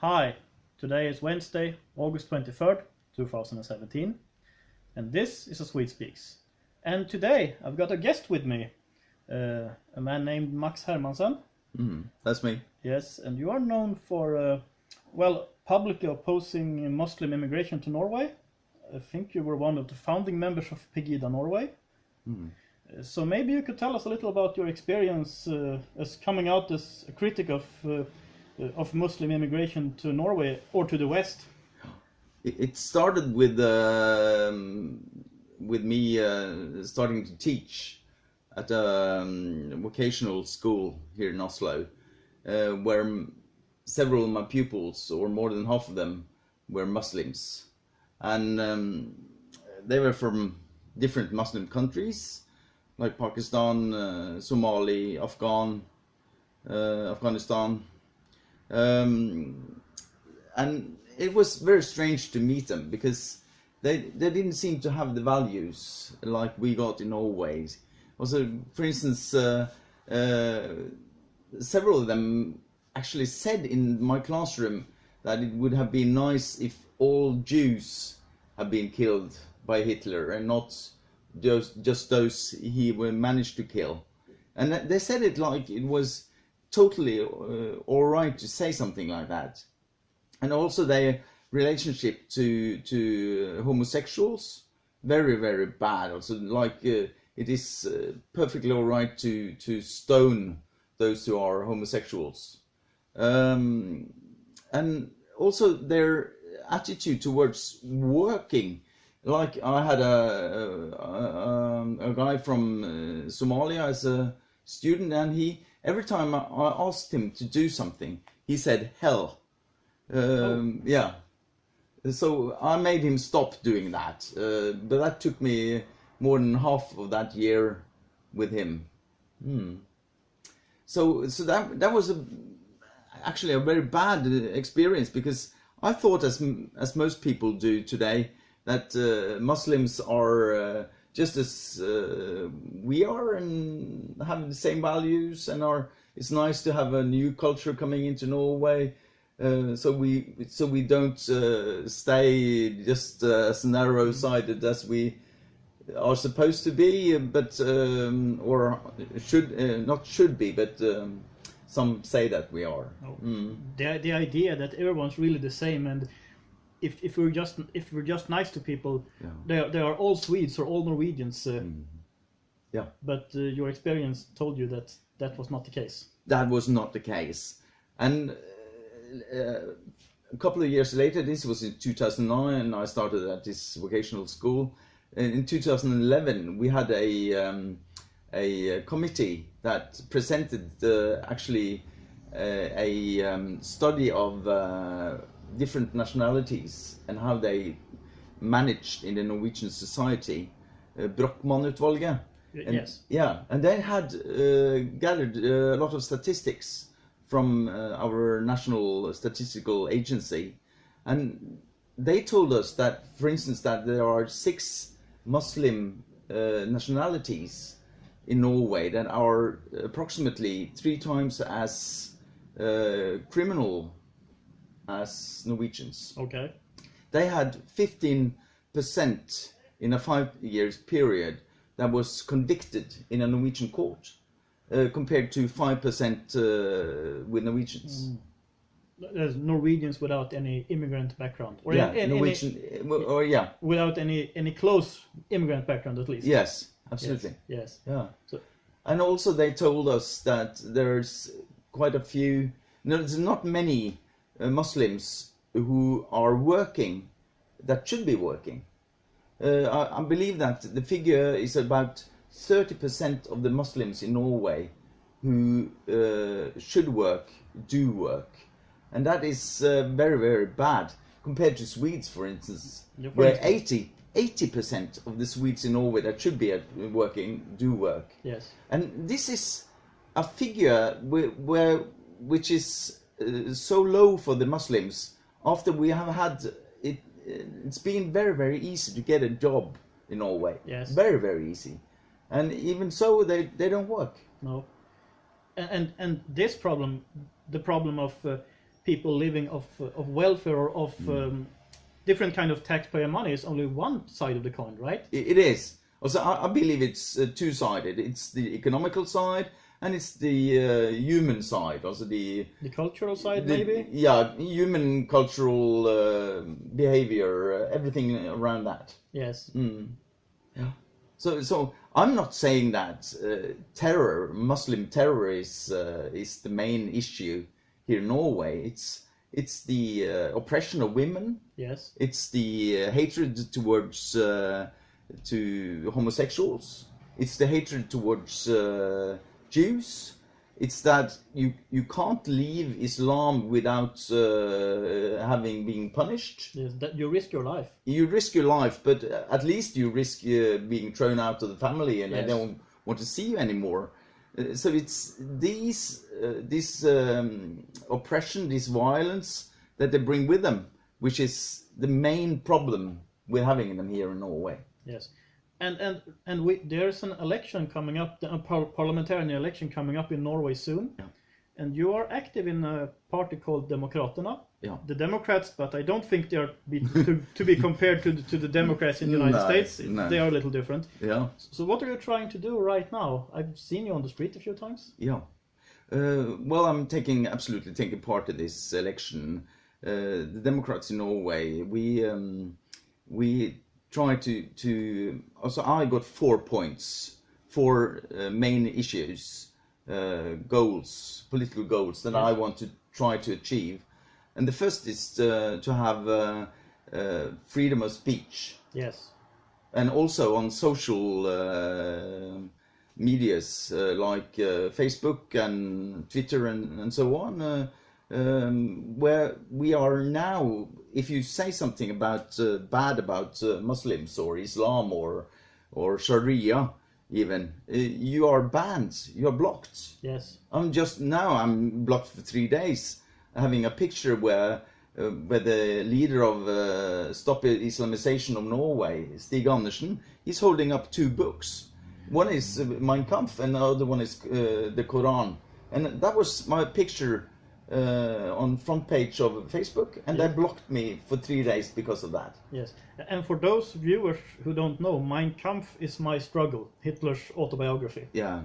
Hi, today is Wednesday, August 23rd, 2017, and this is a Swede Speaks. And today I've got a guest with me, a man named Max Hermansen. That's me. Yes, and you are known for, publicly opposing Muslim immigration to Norway. I think you were one of the founding members of Pegida Norway. So maybe you could tell us a little about your experience as coming out as a critic of Muslim immigration to Norway or to the West. It started with me starting to teach at a vocational school here in Oslo, where several of my pupils, or more than half of them, were Muslims, and they were from different Muslim countries like Pakistan, Somali, Afghanistan. And it was very strange to meet them because they didn't seem to have the values like we got in Norway. Also, for instance, several of them actually said in my classroom that it would have been nice if all Jews had been killed by Hitler and not just those he managed to kill. And they said it like it was totally all right to say something like that. And also their relationship to homosexuals, very, very bad. Also, like it is perfectly all right to stone those who are homosexuals. And also their attitude towards working. Like I had a guy from Somalia as a student, and every time I asked him to do something, he said hell. Yeah. So I made him stop doing that. But that took me more than half of that year with him. So that was actually a very bad experience, because I thought, as most people do today, that Muslims are just as we are and have the same values, and it's nice to have a new culture coming into Norway, so we don't stay just as narrow-sided as we are supposed to be, but or should be, but some say that we are. The idea that everyone's really the same, and if we're just nice to people, they are all Swedes or all Norwegians. Yeah. But your experience told you that was not the case. That was not the case, and a couple of years later, this was in 2009, and I started at this vocational school. In 2011, we had a committee that presented actually a study of different nationalities and how they managed in the Norwegian society, Brochmann-utvalget. Yes. Yeah, and they had gathered a lot of statistics from our national statistical agency, and they told us that, for instance, that there are 6 Muslim nationalities in Norway that are approximately 3 times as criminal as Norwegians. Okay. They had 15% in a 5 years period that was convicted in a Norwegian court, compared to 5% with Norwegians. There's Norwegians without any immigrant background, or Norwegian, without any close immigrant background, at least. Yes, absolutely. Yes. Yeah. So, and also they told us that there's quite a few. No, there's not many Muslims who are working that should be working. I believe that the figure is about 30% of the Muslims in Norway who should work do work, and that is very, very bad compared to Swedes, for instance, where 80% of the Swedes in Norway that should be working do work. yes. And this is a figure which is so low for the Muslims after we have had it. It's been very, very easy to get a job in Norway. Yes. Very, very easy. And even so, they don't work. No. And this problem, the problem of people living of welfare or of different kind of taxpayer money is only one side of the coin, right? It is. Also, I believe it's two-sided. It's the economical side and it's the human side. Also the cultural side, maybe. Yeah, human cultural behavior, everything around that. Yes. Yeah. So I'm not saying that Muslim terror is the main issue here in Norway. It's the oppression of women. Yes. It's the hatred towards to homosexuals. It's the hatred towards Jews. It's that you can't leave Islam without having been punished. Yes, that you risk your life. You risk your life, but at least you risk being thrown out of the family, and they don't want to see you anymore. So it's this oppression, this violence that they bring with them, which is the main problem we're having in them here in Norway. Yes, and there's an election coming up, a parliamentarian election coming up in Norway soon. Yeah. And you are active in a party called Demokraterna. Yeah. The Democrats, but I don't think they are to be compared to the Democrats in the United States. No. They are a little different. Yeah. So what are you trying to do right now? I've seen you on the street a few times. Yeah. Well, I'm absolutely taking part in this election. The Democrats in Norway, we try to. Also, I got 4 points, 4 main issues. Goals, political goals that I want to try to achieve, and the first is to have freedom of speech. Yes, and also on social medias like Facebook and Twitter and so on, where we are now. If you say something about bad about Muslims or Islam or Sharia. Even you are banned, you are blocked. Yes. I'm blocked for 3 days, having a picture where the leader of Stop Islamization of Norway, Stig Andersen, he's holding up 2 books. One is Mein Kampf, and the other one is the Quran. And that was my picture on front page of Facebook, and they blocked me for 3 days because of that. Yes, and for those viewers who don't know, Mein Kampf is My Struggle, Hitler's autobiography. Yeah,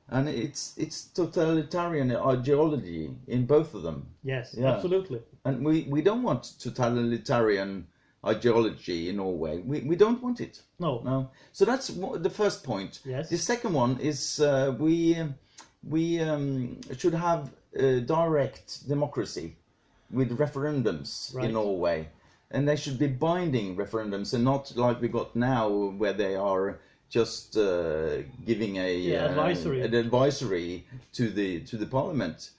and it's totalitarian ideology in both of them. Yes, absolutely. And we don't want totalitarian ideology in Norway. We don't want it. No. So that's the first point. Yes. The second one is we should have direct democracy with referendums in Norway, and they should be binding referendums and not like we got now, where they are just giving an advisory to the parliament,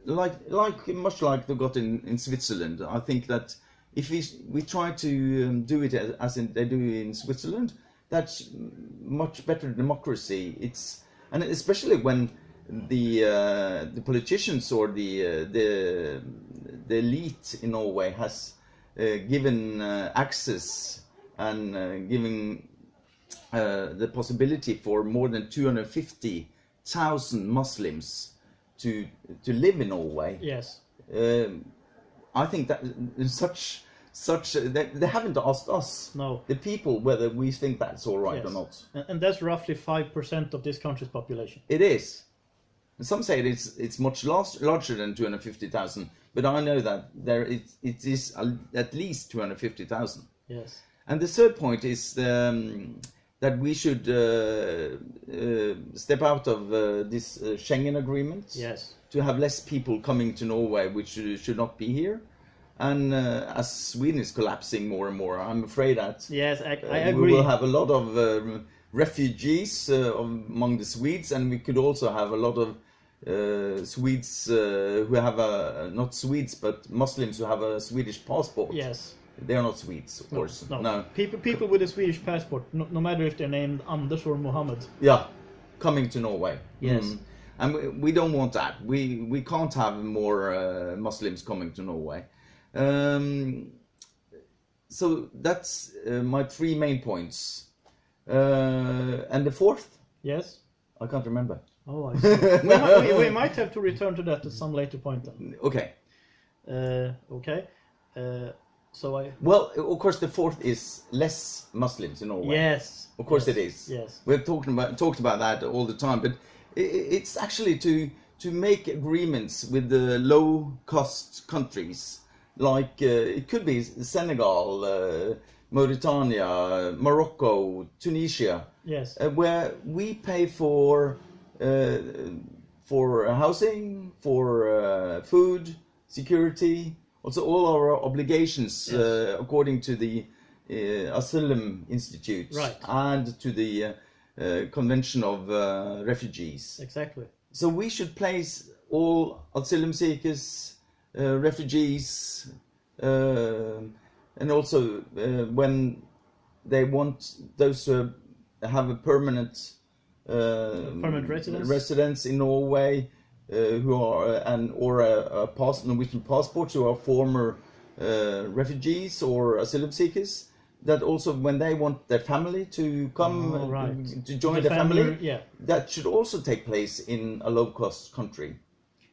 much like they got in Switzerland. I think that if we try to do it as they do in Switzerland, that's much better democracy. And especially when the politicians or the elite in Norway has given access and giving the possibility for more than 250,000 Muslims to live in Norway. Yes. I think that they haven't asked us, the people, whether we think that's all right or not. And that's roughly 5% of this country's population. It is. Some say it's much larger than 250,000, but I know that it is at least 250,000. Yes. And the third point is that we should step out of this Schengen agreement. Yes. To have less people coming to Norway, which should not be here. And as Sweden is collapsing more and more, I'm afraid that I agree. We will have a lot of refugees among the Swedes, and we could also have a lot of Swedes who have not Swedes, but Muslims who have a Swedish passport. Yes. They are not Swedes, of course. No. People with a Swedish passport, no matter if they're named Anders or Mohammed. Yeah, coming to Norway. Yes. And we don't want that. We can't have more Muslims coming to Norway. So that's my 3 main points. And the fourth? Yes. I can't remember. Oh, I see. We might have to return to that at some later point then. Okay. Okay. Well, of course, the fourth is less Muslims in Norway. Yes. Of course yes, it is. Yes. We've talked about that all the time, but it's actually to make agreements with the low-cost countries, like it could be Senegal, Mauritania, Morocco, Tunisia. Yes. Where we pay for housing, for food, security, also all our obligations according to the Asylum Institute right. and to the Convention of Refugees. Exactly. So we should place all asylum seekers, refugees, and also when they want those who have a permanent residence in Norway, who are or a Norwegian passport, who are former refugees or asylum seekers. That also, when they want their family to come to join the family, that should also take place in a low-cost country.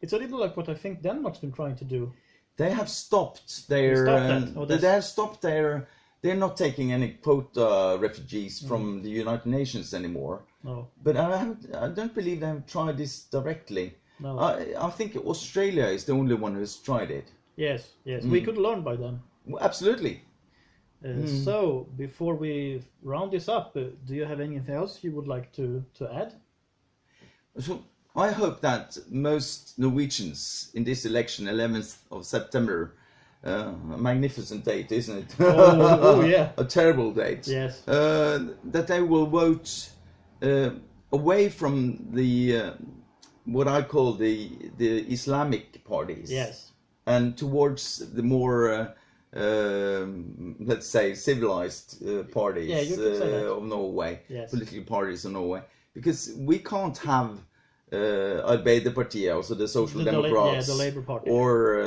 It's a little like what I think Denmark's been trying to do. They have stopped their. They have stopped their. They're not taking any quota refugees from the United Nations anymore. No. But I don't believe they have tried this directly. No. I think Australia is the only one who has tried it. Yes. We could learn by them. Absolutely. So, before we round this up, do you have anything else you would like to add? So, I hope that most Norwegians in this election, 11th of September, a magnificent date, isn't it? Oh yeah. A terrible date. Yes. That they will vote away from the what I call the Islamic parties. Yes. And towards the more let's say civilized parties of Norway, political parties of Norway, because we can't have Arbeiderpartiet, also the Social Democrats, the Labour Party, or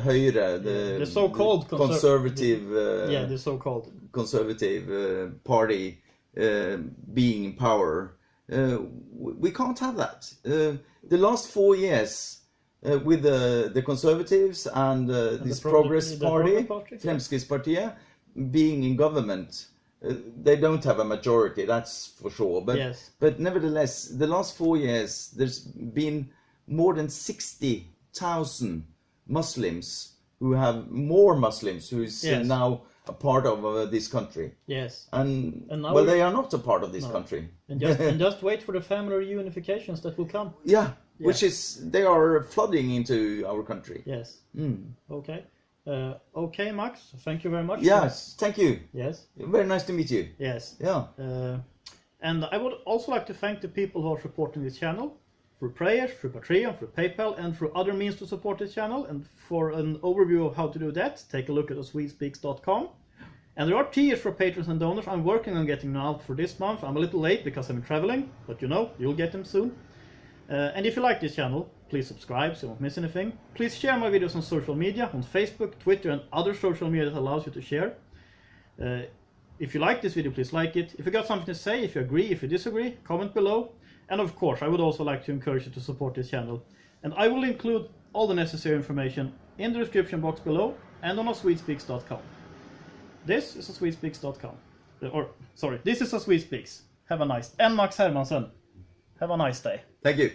Høyre, the so-called conservative, the so-called conservative party being in power. We can't have that. The last 4 years. With the Conservatives and this Progress Party, Fremskrittspartiet, being in government, they don't have a majority, that's for sure. But nevertheless, the last 4 years, there's been more than 60,000 Muslims who have more Muslims who is now a part of this country. Yes. And well, they are not a part of this country. And just wait for the family reunifications that will come. Yeah. Which is, they are flooding into our country. Yes. Okay. Okay, Max. Thank you very much. Yes, thank you. Yes. Very nice to meet you. Yes. Yeah. And I would also like to thank the people who are supporting this channel through prayers, through Patreon, through PayPal, and through other means to support this channel. And for an overview of how to do that, take a look at swedespeaks.com. And there are tiers for patrons and donors. I'm working on getting them out for this month. I'm a little late because I'm traveling, but you'll get them soon. And if you like this channel, please subscribe so you won't miss anything. Please share my videos on social media, on Facebook, Twitter, and other social media that allows you to share. If you like this video, please like it. If you got something to say, if you agree, if you disagree, comment below. And of course, I would also like to encourage you to support this channel. And I will include all the necessary information in the description box below and on swedespeaks.com. This is swedespeaks.com. This is Swedespeaks. Have a nice... And Max Hermansen. Have a nice day. Thank you.